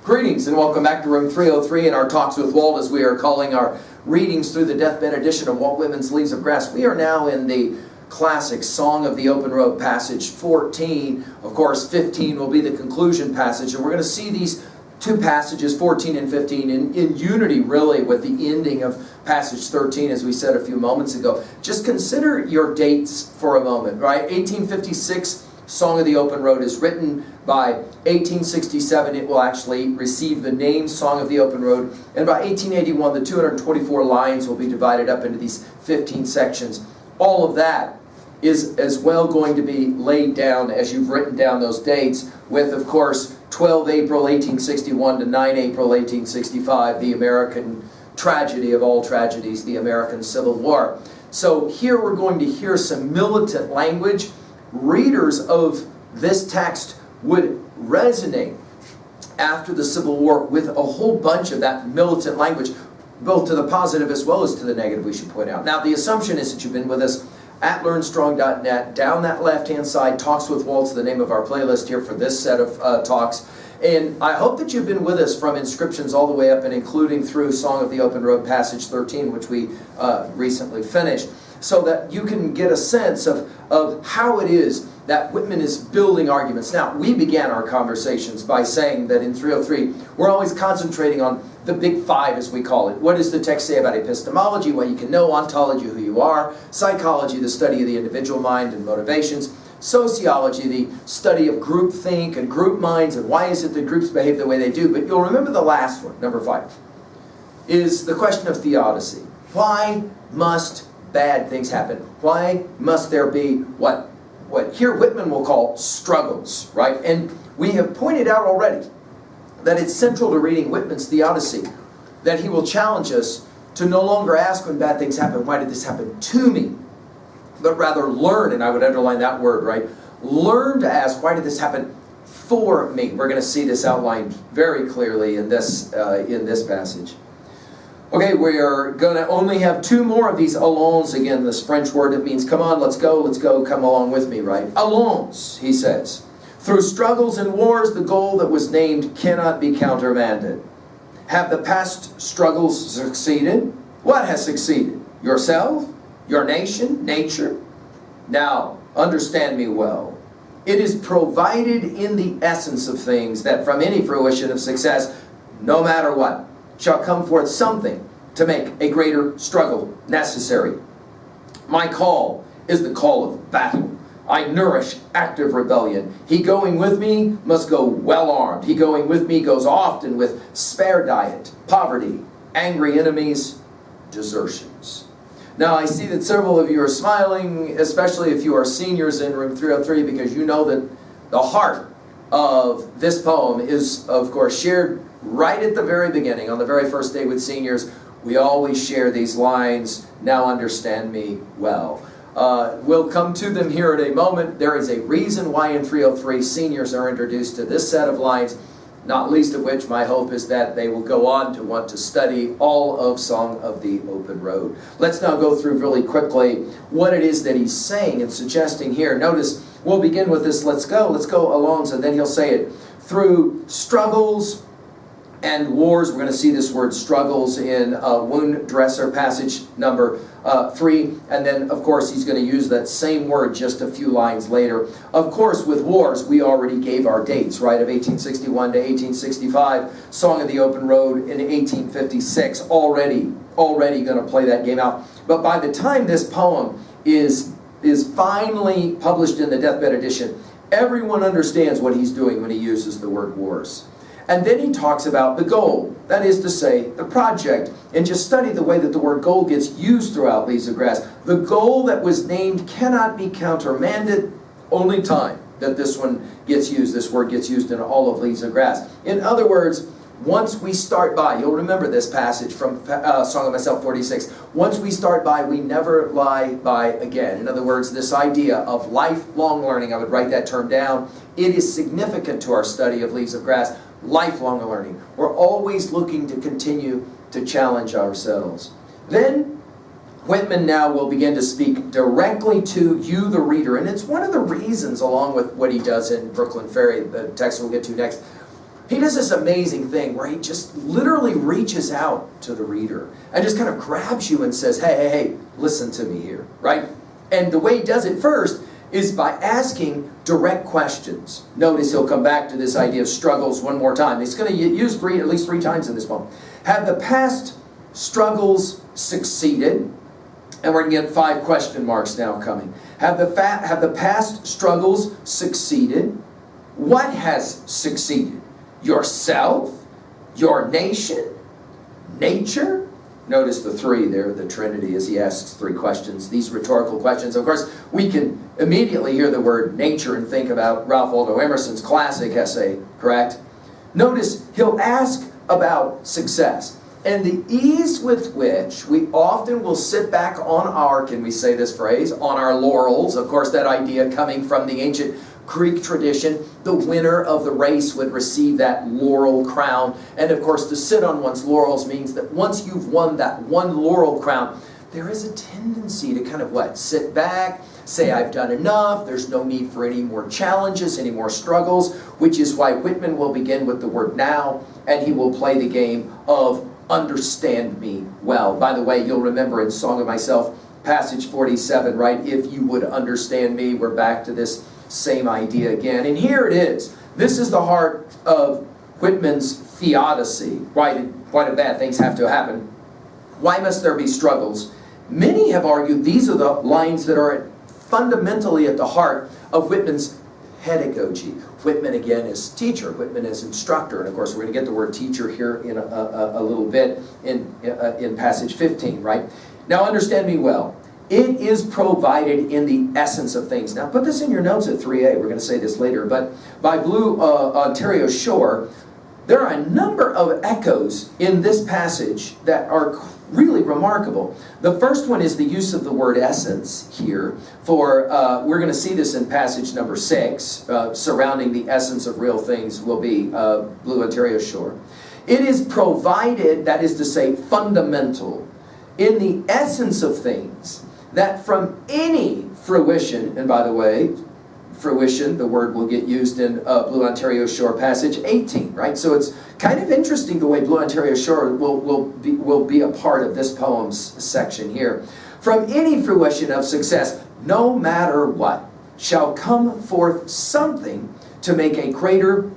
Greetings and welcome back to room 303 in our Talks with Walt, as we are calling our readings through the deathbed edition of Walt Whitman's Leaves of Grass. We are now in the classic Song of the Open Road, passage 14. Of course, 15 will be the conclusion passage, and we're going to see these two passages, 14 and 15, in unity really with the ending of passage 13, as we said a few moments ago. Just consider your dates for a moment, right? 1856, Song of the Open Road is written. By 1867, it will actually receive the name Song of the Open Road. And by 1881, the 224 lines will be divided up into these 15 sections. All of that is as well going to be laid down as you've written down those dates, with, of course, 12 April 1861 to 9 April 1865, the American tragedy of all tragedies, the American Civil War. So here we're going to hear some militant language. Readers of this text would resonate after the Civil War with a whole bunch of that militant language, both to the positive as well as to the negative, we should point out. Now, the assumption is that you've been with us at learnstrong.net. Down that left-hand side, Talks with Walt's the name of our playlist here for this set of talks. And I hope that you've been with us from inscriptions all the way up and including through Song of the Open Road, passage 13, which we recently finished, so that you can get a sense of how it is that Whitman is building arguments. Now, we began our conversations by saying that in 303, we're always concentrating on the big five, as we call it. What does the text say about epistemology, what you can know, ontology, who you are, psychology, the study of the individual mind and motivations, sociology, the study of groupthink and group minds, and why is it that groups behave the way they do. But you'll remember the last one, number 5, is the question of theodicy. Why must bad things happen? Why must there be what here Whitman will call struggles, right? And we have pointed out already that it's central to reading Whitman's theodicy that he will challenge us to no longer ask when bad things happen, why did this happen to me? But rather learn, and I would underline that word, right? Learn to ask, why did this happen for me? We're going to see this outlined very clearly in this passage. Okay, we are going to only have 2 more of these allons. Again, this French word that means come on, let's go, come along with me, right? Allons, he says. Through struggles and wars, the goal that was named cannot be countermanded. Have the past struggles succeeded? What has succeeded? Yourself? Your nation? Nature? Now, understand me well. It is provided in the essence of things that from any fruition of success, no matter what, shall come forth something to make a greater struggle necessary. My call is the call of battle. I nourish active rebellion. He going with me must go well armed. He going with me goes often with spare diet, poverty, angry enemies, desertions. Now I see that several of you are smiling, especially if you are seniors in room 303, because you know that the heart of this poem is, of course, shared right at the very beginning, on the very first day with seniors. We always share these lines, now understand me well. We'll come to them here in a moment. There is a reason why in 303 seniors are introduced to this set of lines, not least of which my hope is that they will go on to want to study all of Song of the Open Road. Let's now go through really quickly what it is that he's saying and suggesting here. Notice, we'll begin with this, let's go along, and then he'll say it. Through struggles and wars, we're going to see this word struggles in Wound Dresser, passage number 3, and then of course he's going to use that same word just a few lines later. Of course, with wars, we already gave our dates, right, of 1861 to 1865, Song of the Open Road in 1856, already going to play that game out. But by the time this poem is finally published in the deathbed edition, everyone understands what he's doing when he uses the word wars. And then he talks about the goal, that is to say, the project. And just study the way that the word goal gets used throughout Leaves of Grass. The goal that was named cannot be countermanded. Only time that this one gets used, this word gets used in all of Leaves of Grass. In other words, once we start by, you'll remember this passage from Song of Myself 46, once we start by, we never lie by again. In other words, this idea of lifelong learning, I would write that term down. It is significant to our study of Leaves of Grass. Lifelong learning. We're always looking to continue to challenge ourselves. Then Whitman now will begin to speak directly to you, the reader, and it's one of the reasons, along with what he does in Brooklyn Ferry, the text we'll get to next, he does this amazing thing where he just literally reaches out to the reader and just kind of grabs you and says, hey, hey, hey, listen to me here, right? And the way he does it first is by asking direct questions. Notice he'll come back to this idea of struggles one more time. He's going to use at least three times in this poem. Have the past struggles succeeded? And we're going to get 5 question marks now coming. Have the past struggles succeeded? What has succeeded? Yourself? Your nation? Nature? Notice the 3 there, the Trinity, as he asks 3 questions. These rhetorical questions. Of course, we can immediately hear the word nature and think about Ralph Waldo Emerson's classic essay, correct? Notice he'll ask about success. And the ease with which we often will sit back on our, can we say this phrase, on our laurels. Of course, that idea coming from the ancient Greek tradition, the winner of the race would receive that laurel crown. And of course, to sit on one's laurels means that once you've won that one laurel crown, there is a tendency to kind of what? Sit back, say I've done enough, there's no need for any more challenges, any more struggles, which is why Whitman will begin with the word now, and he will play the game of understand me well. By the way, you'll remember in Song of Myself, passage 47, right? If you would understand me, we're back to this same idea again. And here it is. This is the heart of Whitman's theodicy. Why do bad things have to happen? Why must there be struggles? Many have argued these are the lines that are fundamentally at the heart of Whitman's pedagogy. Whitman, again, is teacher. Whitman is instructor. And of course, we're going to get the word teacher here in a little bit in passage 15, right? Now, understand me well. It is provided in the essence of things. Now, put this in your notes at 3A. We're going to say this later. But by Blue Ontario Shore, there are a number of echoes in this passage that are really remarkable. The first one is the use of the word essence here. We're going to see this in passage number 6. Surrounding the essence of real things will be Blue Ontario Shore. It is provided, that is to say, fundamental, in the essence of things, that from any fruition, and by the way, fruition, the word will get used in Blue Ontario Shore passage 18, right? So it's kind of interesting the way Blue Ontario Shore will be a part of this poem's section here. From any fruition of success, no matter what, shall come forth something to make a greater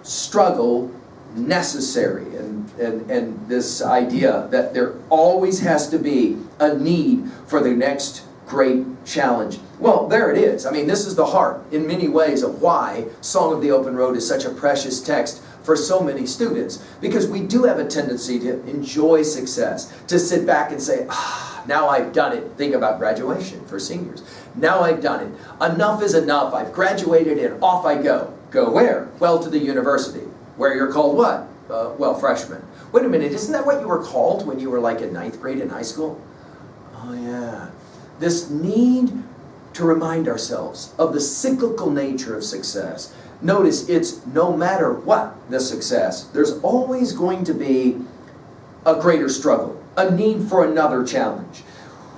struggle necessary. And this idea that there always has to be a need for the next great challenge. Well, there it is. I mean, this is the heart, in many ways, of why Song of the Open Road is such a precious text for so many students. Because we do have a tendency to enjoy success, to sit back and say, now I've done it. Think about graduation for seniors. Now I've done it. Enough is enough. I've graduated and off I go. Go where? Well, to the university. Where you're called what? Well, freshman. Wait a minute, isn't that what you were called when you were like in 9th grade in high school? Oh yeah. This need to remind ourselves of the cyclical nature of success. Notice it's no matter what the success, there's always going to be a greater struggle, a need for another challenge.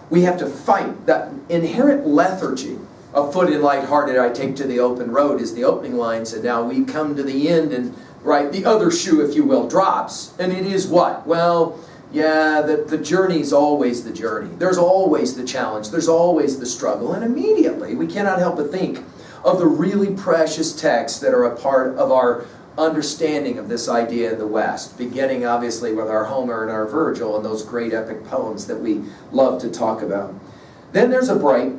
We have to fight that inherent lethargy. A foot in lighthearted I take to the open road is the opening lines, and now we come to the end and right, the other shoe, if you will, drops. And it is what? Well, yeah, the journey's always the journey. There's always the challenge. There's always the struggle. And immediately, we cannot help but think of the really precious texts that are a part of our understanding of this idea in the West, beginning obviously with our Homer and our Virgil and those great epic poems that we love to talk about. Then there's a break.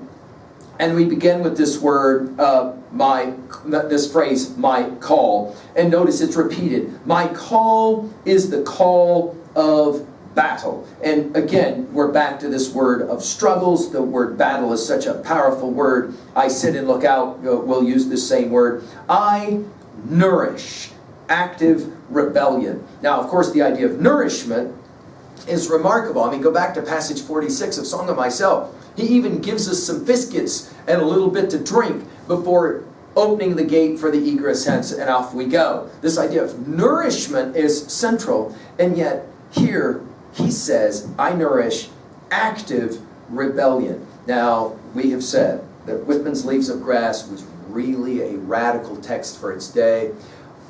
And we begin with this word, this phrase, my call. And notice it's repeated. My call is the call of battle. And again, we're back to this word of struggles. The word battle is such a powerful word. I sit and look out, we'll use this same word. I nourish, active rebellion. Now, of course, the idea of nourishment is remarkable. I mean, go back to passage 46 of Song of Myself. He even gives us some biscuits and a little bit to drink before opening the gate for the egress hence, and off we go. This idea of nourishment is central, and yet here he says, I nourish active rebellion. Now, we have said that Whitman's Leaves of Grass was really a radical text for its day.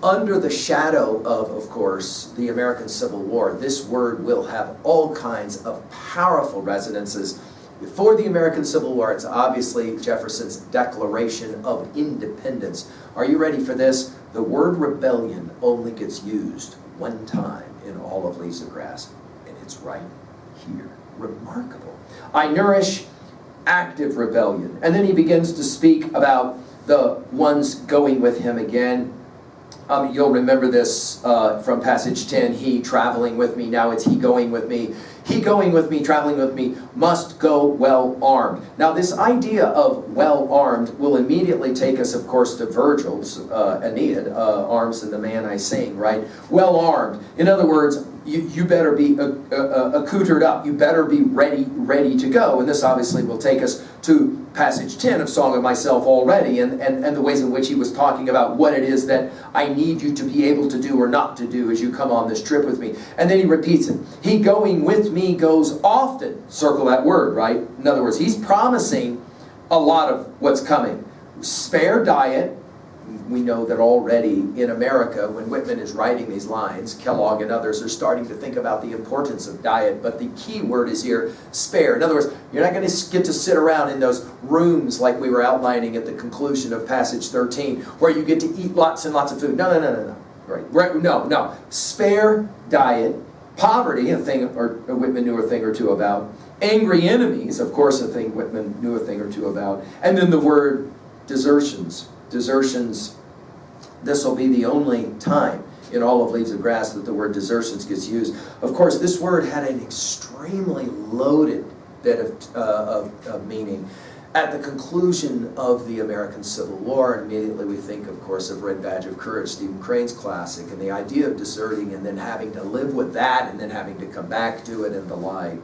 Under the shadow of course, the American Civil War, this word will have all kinds of powerful resonances. Before the American Civil War, it's obviously Jefferson's Declaration of Independence. Are you ready for this? The word rebellion only gets used one time in all of Leaves of Grass, and it's right here. Remarkable. I nourish active rebellion. And then he begins to speak about the ones going with him again. You'll remember this from passage 10, he traveling with me, now it's he going with me. He going with me, traveling with me, must go well armed. Now this idea of well armed will immediately take us, of course, to Virgil's Aeneid, arms and the man I sing, right? Well armed. In other words, you better be accoutered up. You better be ready to go. And this obviously will take us to passage 10 of Song of Myself already, and the ways in which he was talking about what it is that I need you to be able to do or not to do as you come on this trip with me. And then he repeats it. He going with me goes often. Circle that word, right? In other words, he's promising a lot of what's coming. Spare diet. We know that already in America, when Whitman is writing these lines, Kellogg and others are starting to think about the importance of diet, but the key word is here, spare. In other words, you're not going to get to sit around in those rooms like we were outlining at the conclusion of passage 13, where you get to eat lots and lots of food. No. Right? No. Spare diet, poverty, a thing or Whitman knew a thing or two about, angry enemies, of course, a thing Whitman knew a thing or two about, and then the word desertions. Desertions, this will be the only time in all of Leaves of Grass that the word desertions gets used. Of course, this word had an extremely loaded bit of meaning. At the conclusion of the American Civil War, immediately we think, of course, of Red Badge of Courage, Stephen Crane's classic, and the idea of deserting and then having to live with that and then having to come back to it and the like.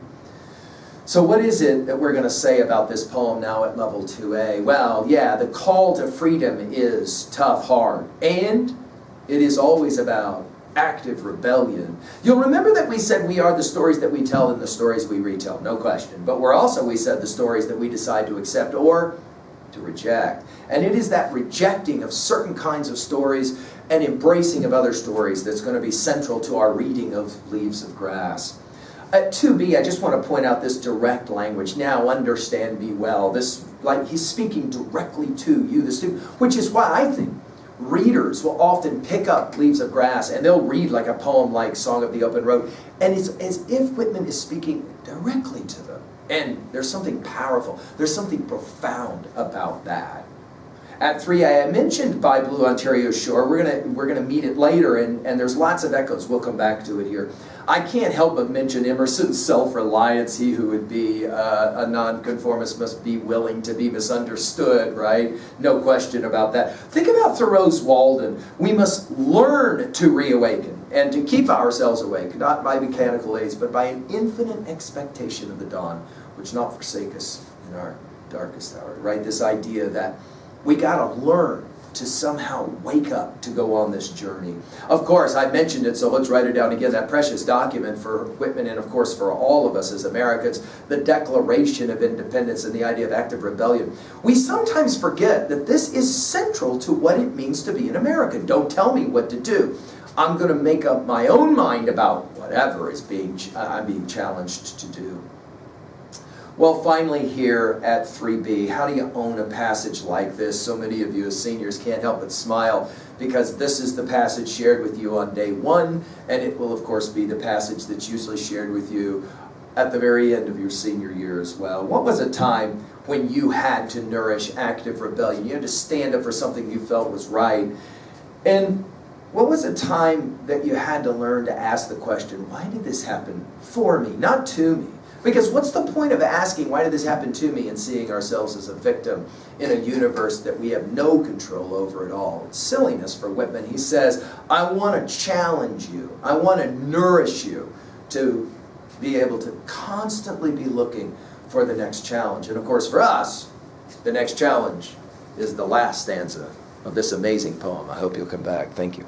So what is it that we're going to say about this poem now at level 2A? Well, yeah, the call to freedom is tough, hard, and it is always about active rebellion. You'll remember that we said we are the stories that we tell and the stories we retell, no question. But we're also, we said, the stories that we decide to accept or to reject. And it is that rejecting of certain kinds of stories and embracing of other stories that's going to be central to our reading of Leaves of Grass. At 2B, I just want to point out this direct language. Now understand me well. This, like, he's speaking directly to you, the student, which is why I think readers will often pick up Leaves of Grass and they'll read like a poem like Song of the Open Road, and it's as if Whitman is speaking directly to them. And there's something powerful, there's something profound about that. At 3A, I mentioned By Blue Ontario's Shore. We're gonna meet it later, and there's lots of echoes. We'll come back to it here. I can't help but mention Emerson's self-reliance. He who would be a nonconformist must be willing to be misunderstood, right? No question about that. Think about Thoreau's Walden. We must learn to reawaken and to keep ourselves awake, not by mechanical aids, but by an infinite expectation of the dawn, which not forsake us in our darkest hour, right? This idea that we gotta learn to somehow wake up to go on this journey. Of course, I mentioned it, so let's write it down again, that precious document for Whitman and of course for all of us as Americans, the Declaration of Independence and the idea of active rebellion. We sometimes forget that this is central to what it means to be an American. Don't tell me what to do. I'm gonna make up my own mind about whatever is I'm being challenged to do. Well, finally here at 3B, how do you own a passage like this? So many of you as seniors can't help but smile because this is the passage shared with you on day one, and it will of course be the passage that's usually shared with you at the very end of your senior year as well. What was a time when you had to nourish active rebellion? You had to stand up for something you felt was right. And what was a time that you had to learn to ask the question, why did this happen for me, not to me? Because what's the point of asking, why did this happen to me, and seeing ourselves as a victim in a universe that we have no control over at all? It's silliness for Whitman. He says, I want to challenge you. I want to nourish you to be able to constantly be looking for the next challenge. And of course for us, the next challenge is the last stanza of this amazing poem. I hope you'll come back. Thank you.